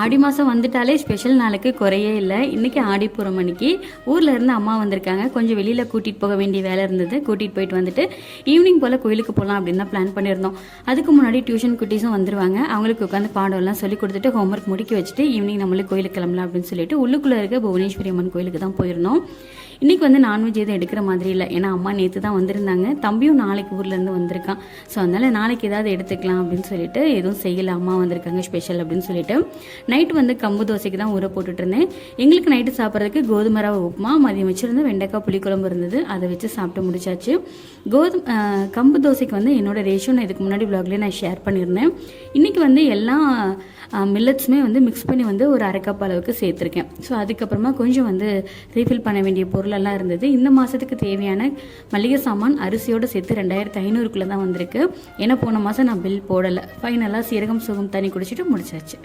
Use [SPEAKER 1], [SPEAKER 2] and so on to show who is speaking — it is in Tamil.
[SPEAKER 1] ஆடி மாதம் வந்துட்டாலே ஸ்பெஷல் நாளுக்கு குறையே இல்லை. இன்றைக்கி ஆடிப்பூரம் அன்னைக்கு ஊரில் இருந்து அம்மா வந்திருக்காங்க. கொஞ்சம் வெளியில் கூட்டிகிட்டு போக வேண்டிய வேலை இருந்தது. கூட்டிகிட்டு போயிட்டு வந்துட்டு ஈவினிங் போல் கோயிலுக்கு போகலாம் அப்படின்னு தான் பிளான் பண்ணியிருந்தோம். அதுக்கு முன்னாடி டியூஷன் குட்டீஸும் வந்துருவாங்க. அவங்களுக்கு உட்காந்து பாடம்லாம் சொல்லி கொடுத்துட்டு ஹோம்ஒர்க் முடிக்க வச்சுட்டு ஈவினிங் நம்மளுக்கு கோயிலுக்கு கிளம்பலாம் அப்படின்னு சொல்லிட்டு உள்ளுக்குள்ளே இருக்க புவனேஸ்வரி அம்மன் கோயிலுக்கு தான் போயிருந்தோம். இன்றைக்கி வந்து நான்வெஜ் எதுவும் எடுக்கிற மாதிரி இல்லை. ஏன்னா அம்மா நேற்று தான் வந்திருந்தாங்க. தம்பியும் நாளைக்கு ஊர்லேருந்து வந்திருக்கான். ஸோ அதனால் நாளைக்கு ஏதாவது எடுத்துக்கலாம் அப்படின்னு சொல்லிட்டு எதுவும் செய்யலை. அம்மா வந்திருக்காங்க ஸ்பெஷல் அப்படின்னு சொல்லிட்டு நைட்டு வந்து கம்பு தோசைக்கு தான் ஊற போட்டுட்டு இருந்தேன். எங்களுக்கு நைட்டு சாப்பிட்றதுக்கு கோதுமை ரவை உப்புமா, மதியம் வச்சுருந்து வெண்டைக்காய் புளிக்குழம்பு இருந்தது. அதை வச்சு சாப்பிட்டு முடிச்சாச்சு. கம்பு தோசைக்கு வந்து என்னோட ரேஷியோ நான் இதுக்கு முன்னாடி விலாக்லேயே நான் ஷேர் பண்ணியிருந்தேன். இன்றைக்கி வந்து எல்லா மில்லட்ஸுமே வந்து மிக்ஸ் பண்ணி வந்து ஒரு அரை கப் அளவுக்கு சேர்த்துருக்கேன். ஸோ அதுக்கப்புறமா கொஞ்சம் வந்து ரீஃபில் பண்ண வேண்டிய பொருளெல்லாம் இருந்தது. இந்த மாதத்துக்கு தேவையான மளிகை சாமான் அரிசியோடு சேர்த்து 2500 தான் வந்திருக்கு. ஏன்னா போன மாதம் நான் பில் போடலை. ஃபைனலாக சீரகம் சுகம் தண்ணி குடிச்சிட்டு முடிச்சாச்சு.